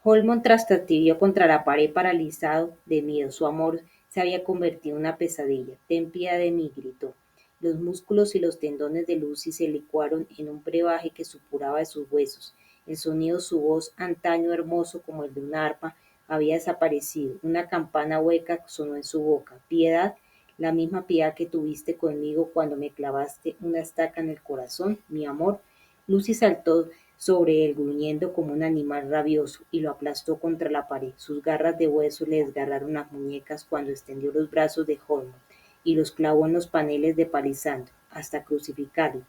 Holmon trastabilló contra la pared paralizado de miedo. Su amor se había convertido en una pesadilla. Ten piedad de mí, gritó. Los músculos y los tendones de Lucy se licuaron en un brebaje que supuraba de sus huesos. El sonido de su voz, antaño hermoso como el de una arpa, había desaparecido. Una campana hueca sonó en su boca. Piedad, la misma piedad que tuviste conmigo cuando me clavaste una estaca en el corazón, mi amor. Lucy saltó sobre él gruñendo como un animal rabioso y lo aplastó contra la pared. Sus garras de hueso le desgarraron las muñecas cuando extendió los brazos de Holman y los clavó en los paneles de palizando hasta crucificarlo.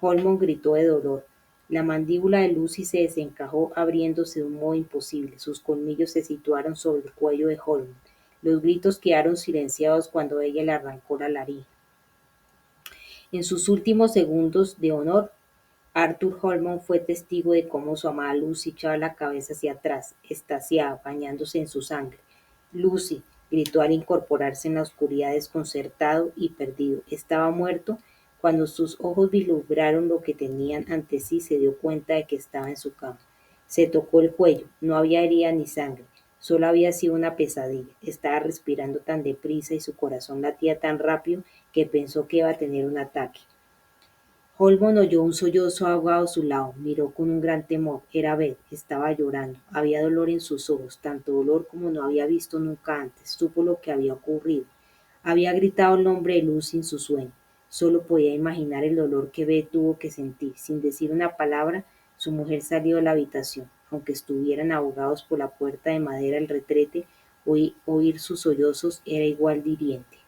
Holman gritó de dolor. La mandíbula de Lucy se desencajó abriéndose de un modo imposible. Sus colmillos se situaron sobre el cuello de Holman. Los gritos quedaron silenciados cuando ella le arrancó la laringe. En sus últimos segundos de honor, Arthur Holman fue testigo de cómo su amada Lucy echaba la cabeza hacia atrás, extasiada, bañándose en su sangre. Lucy, gritó al incorporarse en la oscuridad desconcertado y perdido. ¿Estaba muerto? Cuando sus ojos vislumbraron lo que tenían ante sí, se dio cuenta de que estaba en su cama. Se tocó el cuello. No había herida ni sangre. Solo había sido una pesadilla. Estaba respirando tan deprisa y su corazón latía tan rápido que pensó que iba a tener un ataque. Holman oyó un sollozo ahogado a su lado, miró con un gran temor. Era Beth, estaba llorando. Había dolor en sus ojos, tanto dolor como no había visto nunca antes. Supo lo que había ocurrido. Había gritado el nombre de Lucy en su sueño. Solo podía imaginar el dolor que Beth tuvo que sentir. Sin decir una palabra, su mujer salió de la habitación. Aunque estuvieran ahogados por la puerta de madera del retrete, oír sus sollozos era igual de hiriente.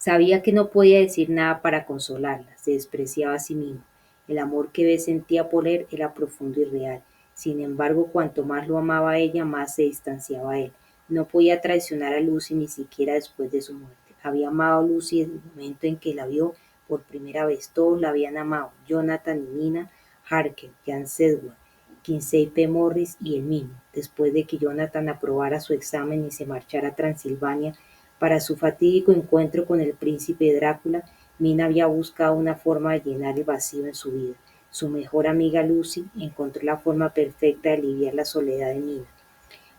Sabía que no podía decir nada para consolarla, se despreciaba a sí mismo. El amor que Beth sentía por él era profundo y real. Sin embargo, cuanto más lo amaba a ella, más se distanciaba de él. No podía traicionar a Lucy ni siquiera después de su muerte. Había amado a Lucy desde el momento en que la vio por primera vez. Todos la habían amado, Jonathan y Nina Harker, Jan Sedgwick, Kinsey P. Morris y él mismo. Después de que Jonathan aprobara su examen y se marchara a Transilvania, para su fatídico encuentro con el príncipe Drácula, Mina había buscado una forma de llenar el vacío en su vida. Su mejor amiga Lucy encontró la forma perfecta de aliviar la soledad de Mina.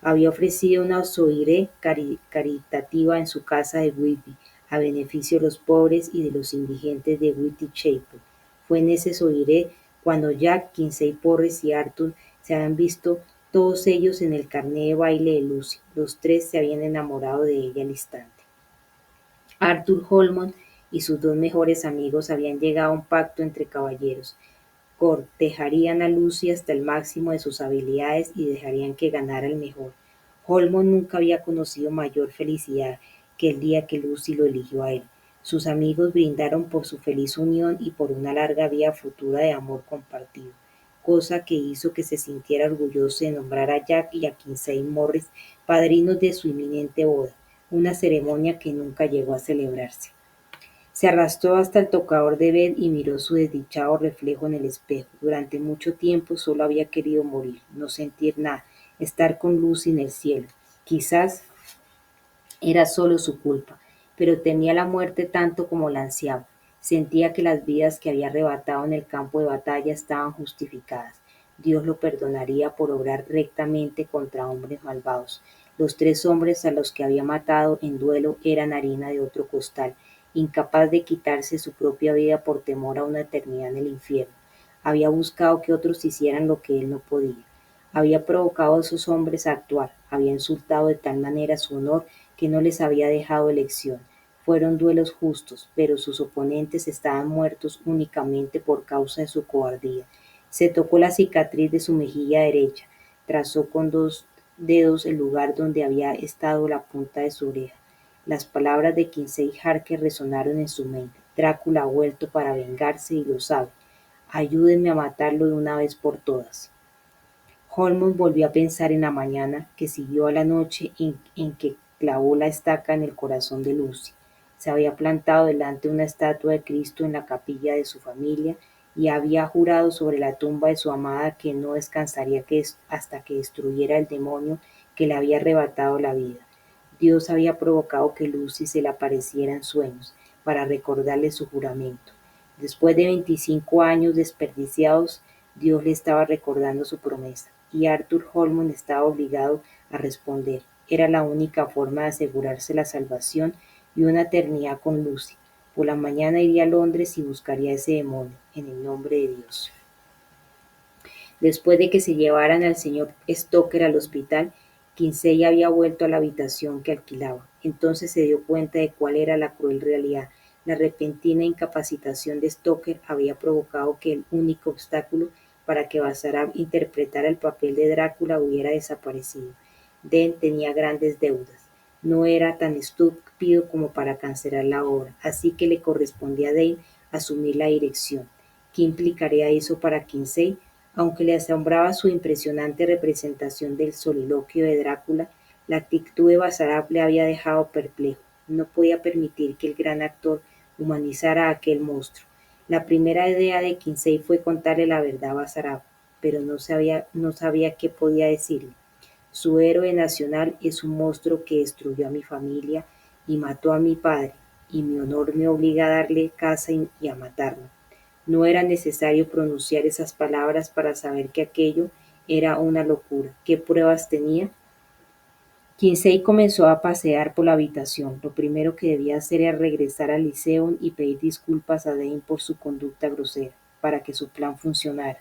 Había ofrecido una soirée caritativa en su casa de Whitby, a beneficio de los pobres y de los indigentes de Whitechapel. Fue en ese soirée cuando Jack, Kinsey Porres y Arthur se habían visto todos ellos en el carné de baile de Lucy. Los tres se habían enamorado de ella al instante. Arthur Holman y sus dos mejores amigos habían llegado a un pacto entre caballeros. Cortejarían a Lucy hasta el máximo de sus habilidades y dejarían que ganara el mejor. Holman nunca había conocido mayor felicidad que el día que Lucy lo eligió a él. Sus amigos brindaron por su feliz unión y por una larga vida futura de amor compartido, cosa que hizo que se sintiera orgulloso de nombrar a Jack y a Kinsey Morris padrinos de su inminente boda, una ceremonia que nunca llegó a celebrarse. Se arrastró hasta el tocador de Beth y miró su desdichado reflejo en el espejo. Durante mucho tiempo solo había querido morir, no sentir nada, estar con Lucy en el cielo. Quizás era solo su culpa, pero temía la muerte tanto como la ansiaba. Sentía que las vidas que había arrebatado en el campo de batalla estaban justificadas. Dios lo perdonaría por obrar rectamente contra hombres malvados. Los tres hombres a los que había matado en duelo eran harina de otro costal, incapaz de quitarse su propia vida por temor a una eternidad en el infierno. Había buscado que otros hicieran lo que él no podía. Había provocado a esos hombres a actuar, había insultado de tal manera su honor que no les había dejado elección. Fueron duelos justos, pero sus oponentes estaban muertos únicamente por causa de su cobardía. Se tocó la cicatriz de su mejilla derecha, trazó con dos dedos el lugar donde había estado la punta de su oreja. Las palabras de Kinsey Harker resonaron en su mente. Drácula ha vuelto para vengarse y lo sabe. Ayúdenme a matarlo de una vez por todas. Holmes volvió a pensar en la mañana que siguió a la noche en que clavó la estaca en el corazón de Lucy. Se había plantado delante de una estatua de Cristo en la capilla de su familia y había jurado sobre la tumba de su amada que no descansaría hasta que destruyera el demonio que le había arrebatado la vida. Dios había provocado que Lucy se le apareciera en sueños para recordarle su juramento. Después de 25 años desperdiciados, Dios le estaba recordando su promesa. y Arthur Holmond estaba obligado a responder. Era la única forma de asegurarse la salvación y una eternidad con Lucy. Por la mañana iría a Londres y buscaría a ese demonio, en el nombre de Dios. Después de que se llevaran al señor Stoker al hospital, Kinsey había vuelto a la habitación que alquilaba. Entonces se dio cuenta de cuál era la cruel realidad. La repentina incapacitación de Stoker había provocado que el único obstáculo para que Baccarat interpretara el papel de Drácula hubiera desaparecido. Dent tenía grandes deudas. No era tan estúpido como para cancelar la obra, así que le correspondía a Dane asumir la dirección. ¿Qué implicaría eso para Kinsey? Aunque le asombraba su impresionante representación del soliloquio de Drácula, la actitud de Baccarat le había dejado perplejo. No podía permitir que el gran actor humanizara a aquel monstruo. La primera idea de Kinsey fue contarle la verdad a Baccarat, pero no sabía qué podía decirle. Su héroe nacional es un monstruo que destruyó a mi familia y mató a mi padre, y mi honor me obliga a darle caza y a matarlo. No era necesario pronunciar esas palabras para saber que aquello era una locura. ¿Qué pruebas tenía? Kinsey comenzó a pasear por la habitación. Lo primero que debía hacer era regresar al Lyceum y pedir disculpas a Dane por su conducta grosera, para que su plan funcionara.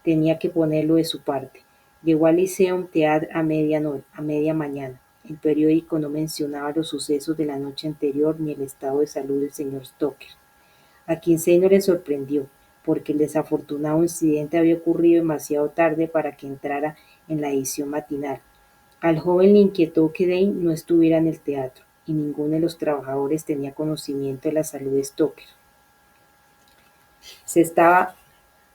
Tenía que ponerlo de su parte. Llegó al Lyceum Theatre a media mañana. El periódico no mencionaba los sucesos de la noche anterior ni el estado de salud del señor Stoker. A Kinsey no le sorprendió, porque el desafortunado incidente había ocurrido demasiado tarde para que entrara en la edición matinal. Al joven le inquietó que Dane no estuviera en el teatro, y ninguno de los trabajadores tenía conocimiento de la salud de Stoker. Se estaba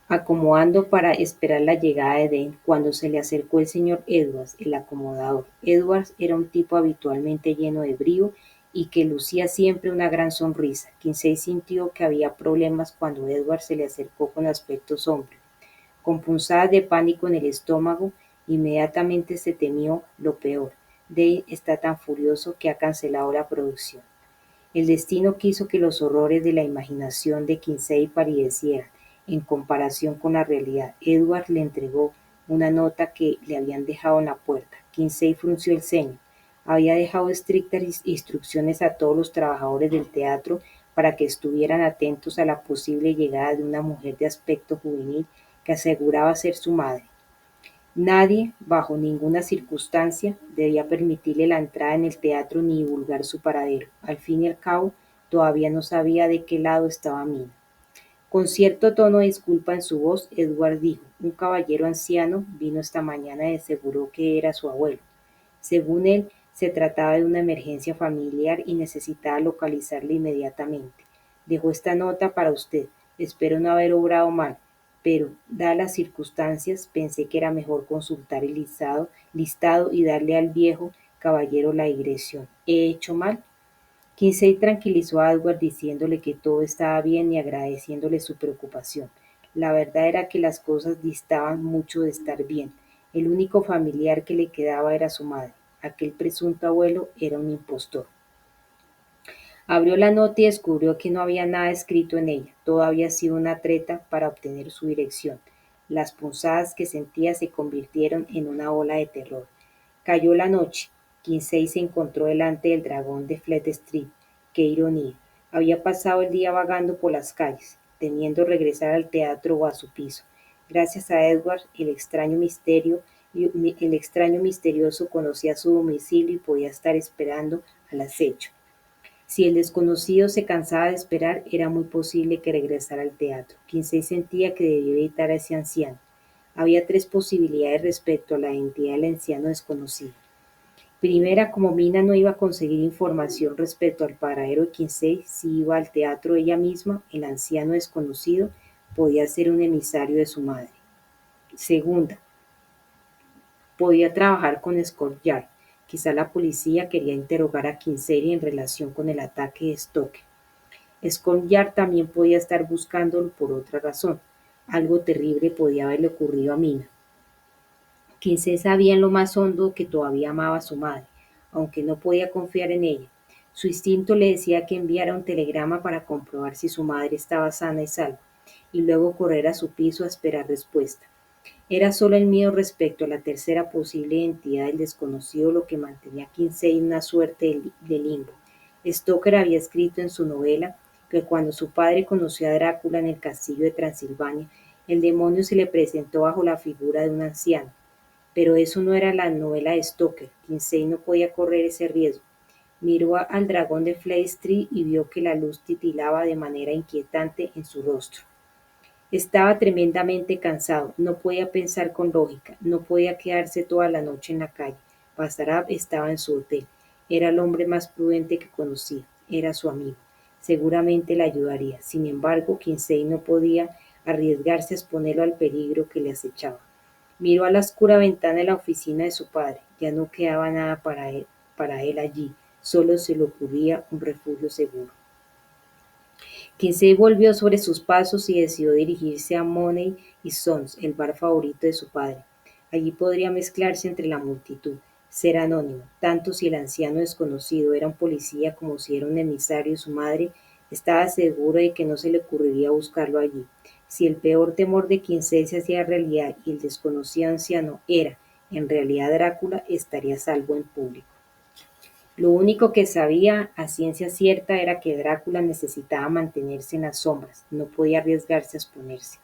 acomodando para esperar la llegada de Dane cuando se le acercó el señor Edwards, el acomodador. Edwards era un tipo habitualmente lleno de brío y que lucía siempre una gran sonrisa. Kinsey sintió que había problemas cuando Edwards se le acercó con aspecto sombrío. Con punzadas de pánico en el estómago, inmediatamente se temió lo peor. Dane está tan furioso que ha cancelado la producción. El destino quiso que los horrores de la imaginación de Kinsey palidecieran en comparación con la realidad. Edward le entregó una nota que le habían dejado en la puerta. Kinsey frunció el ceño. Había dejado estrictas instrucciones a todos los trabajadores del teatro para que estuvieran atentos a la posible llegada de una mujer de aspecto juvenil que aseguraba ser su madre. Nadie, bajo ninguna circunstancia, debía permitirle la entrada en el teatro ni divulgar su paradero. Al fin y al cabo, todavía no sabía de qué lado estaba Mina. Con cierto tono de disculpa en su voz, Edward dijo: un caballero anciano vino esta mañana y aseguró que era su abuelo. Según él, se trataba de una emergencia familiar y necesitaba localizarle inmediatamente. Dejó esta nota para usted. Espero no haber obrado mal, pero, dadas las circunstancias, pensé que era mejor consultar el listado y darle al viejo caballero la dirección. ¿He hecho mal? Kinsey tranquilizó a Edward diciéndole que todo estaba bien y agradeciéndole su preocupación. La verdad era que las cosas distaban mucho de estar bien. El único familiar que le quedaba era su madre. Aquel presunto abuelo era un impostor. Abrió la nota y descubrió que no había nada escrito en ella. Todo había sido una treta para obtener su dirección. Las punzadas que sentía se convirtieron en una ola de terror. Cayó la noche. Kinsey se encontró delante del dragón de Fleet Street. ¡Qué ironía! Había pasado el día vagando por las calles, temiendo regresar al teatro o a su piso. Gracias a Edward, el extraño misterioso conocía su domicilio y podía estar esperando al acecho. Si el desconocido se cansaba de esperar, era muy posible que regresara al teatro. Kinsey sentía que debía evitar a ese anciano. Había tres posibilidades respecto a la identidad del anciano desconocido. Primera, como Mina no iba a conseguir información respecto al paradero de Kinsey si iba al teatro ella misma, el anciano desconocido podía ser un emisario de su madre. Segunda, podía trabajar con Scotland Yard. Quizá la policía quería interrogar a Kinsey en relación con el ataque de Stoker. Scotland Yard también podía estar buscándolo por otra razón. Algo terrible podía haberle ocurrido a Mina. Kinsey sabía en lo más hondo que todavía amaba a su madre, aunque no podía confiar en ella. Su instinto le decía que enviara un telegrama para comprobar si su madre estaba sana y salva, y luego correr a su piso a esperar respuesta. Era solo el miedo respecto a la tercera posible entidad del desconocido lo que mantenía a Kinsey en una suerte de limbo. Stoker había escrito en su novela que cuando su padre conoció a Drácula en el castillo de Transilvania, el demonio se le presentó bajo la figura de un anciano. Pero eso no era la novela de Stoker. Kinsey no podía correr ese riesgo. Miró al dragón de Fleet Street y vio que la luz titilaba de manera inquietante en su rostro. Estaba tremendamente cansado, no podía pensar con lógica, no podía quedarse toda la noche en la calle. Basarab estaba en su hotel. Era el hombre más prudente que conocía. Era su amigo. Seguramente le ayudaría. Sin embargo, Kinsey no podía arriesgarse a exponerlo al peligro que le acechaba. Miró a la oscura ventana de la oficina de su padre. Ya no quedaba nada para él allí. Solo se le ocurría un refugio seguro. Kinsey volvió sobre sus pasos y decidió dirigirse a Money y Sons, el bar favorito de su padre. Allí podría mezclarse entre la multitud, ser anónimo, tanto si el anciano desconocido era un policía como si era un emisario de su madre, estaba seguro de que no se le ocurriría buscarlo allí. Si el peor temor de Kinsey se hacía realidad y el desconocido anciano era, en realidad Drácula, estaría a salvo en público. Lo único que sabía a ciencia cierta era que Drácula necesitaba mantenerse en las sombras, no podía arriesgarse a exponerse.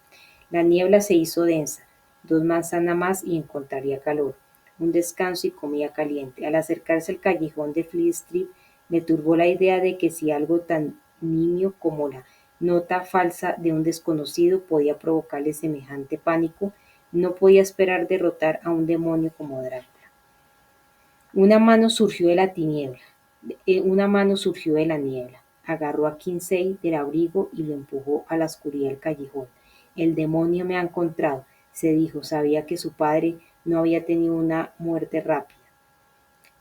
La niebla se hizo densa, 2 manzanas más y encontraría calor, un descanso y comida caliente. Al acercarse al callejón de Fleet Street, me turbó la idea de que si algo tan nimio como la nota falsa de un desconocido podía provocarle semejante pánico, no podía esperar derrotar a un demonio como Drácula. Una mano surgió de la tiniebla, una mano surgió de la niebla, agarró a Kinsey del abrigo y lo empujó a la oscuridad del callejón. El demonio me ha encontrado, se dijo, sabía que su padre no había tenido una muerte rápida.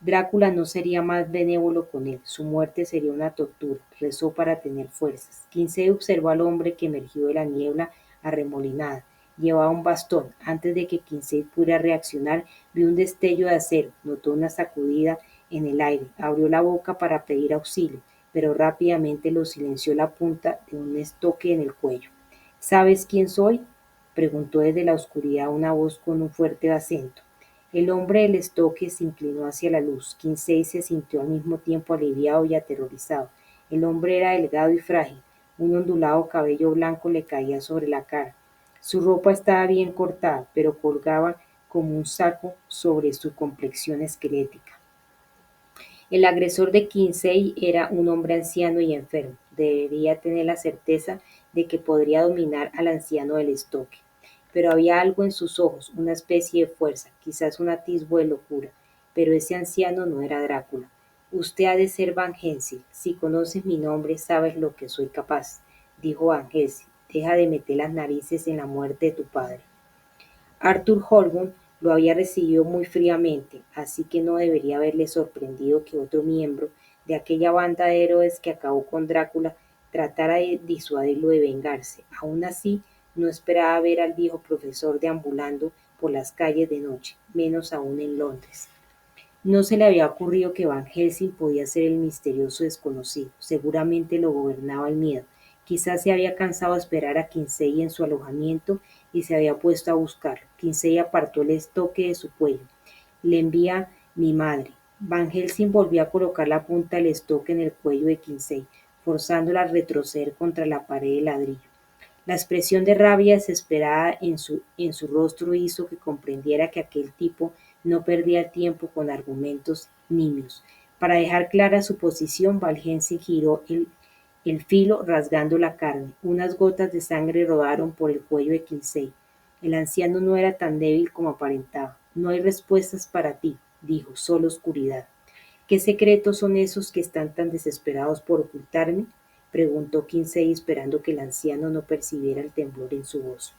Drácula no sería más benévolo con él, su muerte sería una tortura, rezó para tener fuerzas. Kinsey observó al hombre que emergió de la niebla arremolinada. Llevaba un bastón. Antes de que Kinsey pudiera reaccionar, vio un destello de acero, notó una sacudida en el aire, abrió la boca para pedir auxilio, pero rápidamente lo silenció la punta de un estoque en el cuello. ¿Sabes quién soy? Preguntó desde la oscuridad una voz con un fuerte acento. El hombre del estoque se inclinó hacia la luz. Kinsey se sintió al mismo tiempo aliviado y aterrorizado. El hombre era delgado y frágil. Un ondulado cabello blanco le caía sobre la cara. Su ropa estaba bien cortada, pero colgaba como un saco sobre su complexión esquelética. El agresor de Kinsey era un hombre anciano y enfermo. Debería tener la certeza de que podría dominar al anciano del estoque. Pero había algo en sus ojos, una especie de fuerza, quizás un atisbo de locura. Pero ese anciano no era Drácula. Usted ha de ser Van Helsing. Si conoces mi nombre, sabes lo que soy capaz, dijo Van Helsing. Deja de meter las narices en la muerte de tu padre. Arthur Holborn lo había recibido muy fríamente, así que no debería haberle sorprendido que otro miembro de aquella banda de héroes que acabó con Drácula tratara de disuadirlo de vengarse. Aun así, no esperaba ver al viejo profesor deambulando por las calles de noche, menos aún en Londres. No se le había ocurrido que Van Helsing podía ser el misterioso desconocido. Seguramente lo gobernaba el miedo. Quizás se había cansado de esperar a Kinsey en su alojamiento y se había puesto a buscarlo. Kinsey apartó el estoque de su cuello. Le envía mi madre. Van Helsing volvió a colocar la punta del estoque en el cuello de Kinsey, forzándola a retroceder contra la pared de ladrillo. La expresión de rabia desesperada en su rostro hizo que comprendiera que aquel tipo no perdía tiempo con argumentos nimios. Para dejar clara su posición, Valjense giró el filo rasgando la carne. Unas gotas de sangre rodaron por el cuello de Kinsey. El anciano no era tan débil como aparentaba. No hay respuestas para ti, dijo, solo oscuridad. ¿Qué secretos son esos que están tan desesperados por ocultarme? Preguntó Kinsey esperando que el anciano no percibiera el temblor en su voz.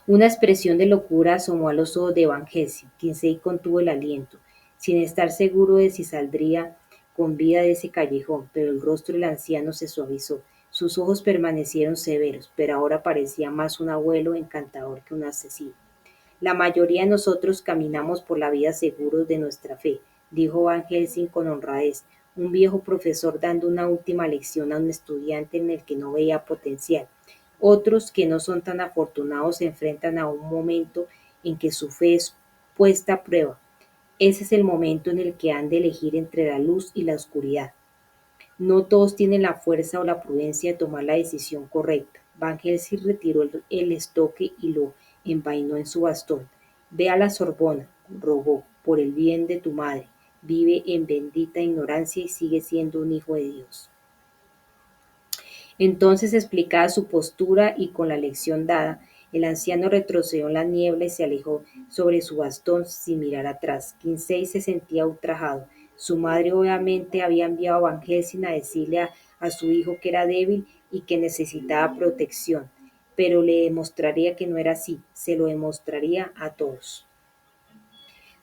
Una expresión de locura asomó a los ojos de Van Helsing. Kinsey contuvo el aliento, sin estar seguro de si saldría con vida de ese callejón, pero el rostro del anciano se suavizó. Sus ojos permanecieron severos, pero ahora parecía más un abuelo encantador que un asesino. La mayoría de nosotros caminamos por la vida seguros de nuestra fe, dijo Van Helsing con honradez, un viejo profesor dando una última lección a un estudiante en el que no veía potencial. Otros que no son tan afortunados se enfrentan a un momento en que su fe es puesta a prueba. Ese es el momento en el que han de elegir entre la luz y la oscuridad. No todos tienen la fuerza o la prudencia de tomar la decisión correcta. Van Helsing retiró el estoque y lo envainó en su bastón. Ve a la Sorbona, rogó, por el bien de tu madre. Vive en bendita ignorancia y sigue siendo un hijo de Dios. Entonces, explicada su postura y con la lección dada, el anciano retrocedió en la niebla y se alejó sobre su bastón sin mirar atrás. Kinsey se sentía ultrajado. Su madre obviamente había enviado a Van Helsing a decirle a su hijo que era débil y que necesitaba protección, pero le demostraría que no era así, se lo demostraría a todos.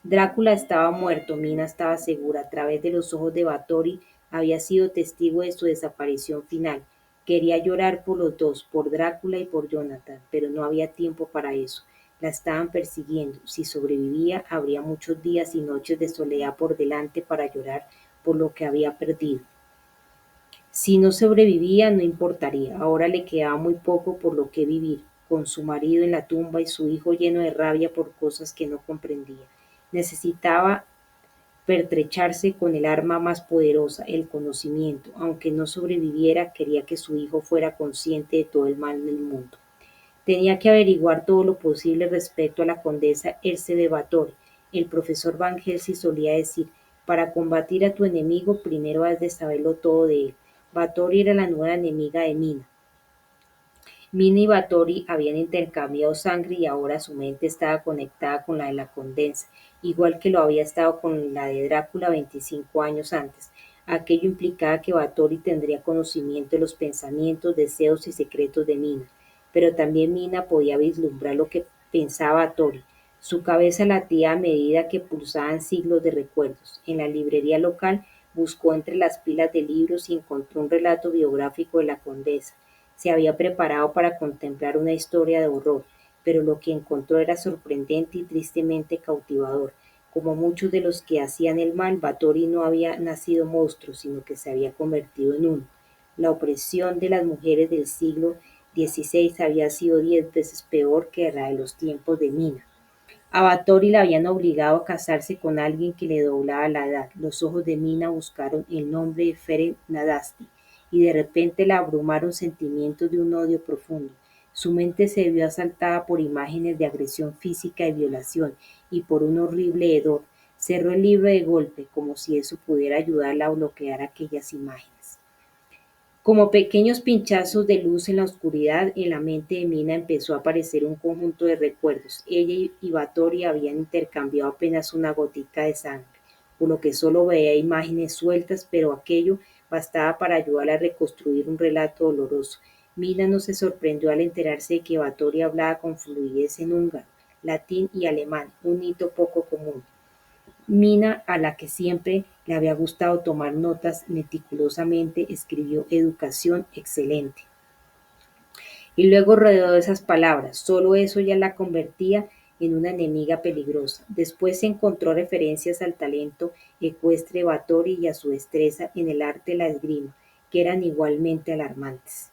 Drácula estaba muerto, Mina estaba segura. A través de los ojos de Báthory había sido testigo de su desaparición final. Quería llorar por los dos, por Drácula y por Jonathan, pero no había tiempo para eso. La estaban persiguiendo. Si sobrevivía, habría muchos días y noches de soledad por delante para llorar por lo que había perdido. Si no sobrevivía, no importaría. Ahora le quedaba muy poco por lo que vivir, con su marido en la tumba y su hijo lleno de rabia por cosas que no comprendía. Necesitaba pertrecharse con el arma más poderosa, el conocimiento. Aunque no sobreviviera, quería que su hijo fuera consciente de todo el mal del mundo. Tenía que averiguar todo lo posible respecto a la condesa Else de Báthory. El profesor Van Helsing solía decir, para combatir a tu enemigo, primero has de saberlo todo de él. Báthory era la nueva enemiga de Mina. Mina y Báthory habían intercambiado sangre y ahora su mente estaba conectada con la de la condesa, igual que lo había estado con la de Drácula 25 años antes. Aquello implicaba que Báthory tendría conocimiento de los pensamientos, deseos y secretos de Mina, pero también Mina podía vislumbrar lo que pensaba Báthory. Su cabeza latía a medida que pulsaban siglos de recuerdos. En la librería local buscó entre las pilas de libros y encontró un relato biográfico de la condesa. Se había preparado para contemplar una historia de horror, pero lo que encontró era sorprendente y tristemente cautivador. Como muchos de los que hacían el mal, Báthory no había nacido monstruo, sino que se había convertido en uno. La opresión de las mujeres del siglo XVI había sido 10 veces peor que la de los tiempos de Mina. A Báthory la habían obligado a casarse con alguien que le doblaba la edad. Los ojos de Mina buscaron el nombre de Ferenc Nadasti y de repente la abrumaron sentimientos de un odio profundo. Su mente se vio asaltada por imágenes de agresión física y violación y por un horrible hedor. Cerró el libro de golpe, como si eso pudiera ayudarla a bloquear aquellas imágenes. Como pequeños pinchazos de luz en la oscuridad, en la mente de Mina empezó a aparecer un conjunto de recuerdos. Ella y Báthory habían intercambiado apenas una gotica de sangre, por lo que solo veía imágenes sueltas, pero aquello bastaba para ayudarla a reconstruir un relato doloroso. Mina no se sorprendió al enterarse de que Báthory hablaba con fluidez en húngaro, latín y alemán, un hito poco común. Mina, a la que siempre le había gustado tomar notas meticulosamente, escribió educación excelente. Y luego rodeó esas palabras. Solo eso ya la convertía en una enemiga peligrosa. Después se encontró referencias al talento ecuestre de Báthory y a su destreza en el arte de la esgrima, que eran igualmente alarmantes.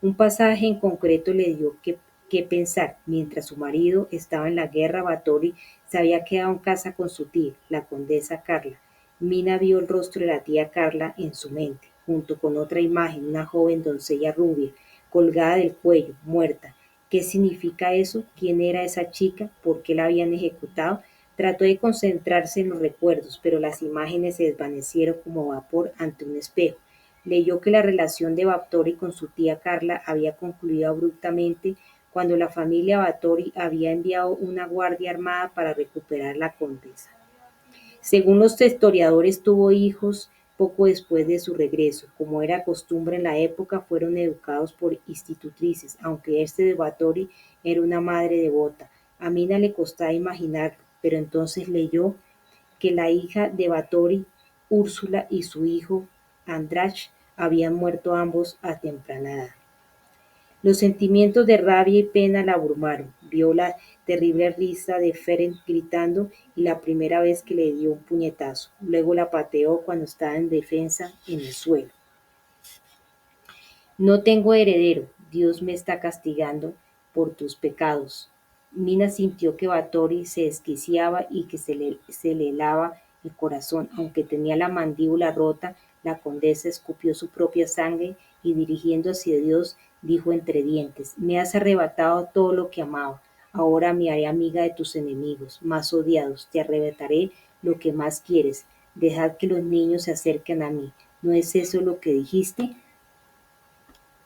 Un pasaje en concreto le dio que pensar. Mientras su marido estaba en la guerra, Báthory se había quedado en casa con su tía, la condesa Carla. Mina vio el rostro de la tía Carla en su mente, junto con otra imagen, una joven doncella rubia, colgada del cuello, muerta. ¿Qué significa eso? ¿Quién era esa chica? ¿Por qué la habían ejecutado? Trató de concentrarse en los recuerdos, pero las imágenes se desvanecieron como vapor ante un espejo. Leyó que la relación de Báthory con su tía Carla había concluido abruptamente cuando la familia Báthory había enviado una guardia armada para recuperar la condesa. Según los historiadores, tuvo hijos poco después de su regreso. Como era costumbre en la época, fueron educados por institutrices, aunque este de Báthory era una madre devota. A Mina le costaba imaginarlo, pero entonces leyó que la hija de Báthory, Úrsula, y su hijo, András, habían muerto ambos a temprana edad. Los sentimientos de rabia y pena la abrumaron. Vio la terrible risa de Ferenc gritando y la primera vez que le dio un puñetazo. Luego la pateó cuando estaba en defensa en el suelo. No tengo heredero, Dios me está castigando por tus pecados. Mina sintió que Báthory se desquiciaba y que se le helaba el corazón. Aunque tenía la mandíbula rota, la condesa escupió su propia sangre y dirigiéndose a Dios dijo entre dientes: Me has arrebatado todo lo que amaba. Ahora me haré amiga de tus enemigos más odiados. Te arrebataré lo que más quieres. Dejad que los niños se acerquen a mí. ¿No es eso lo que dijiste?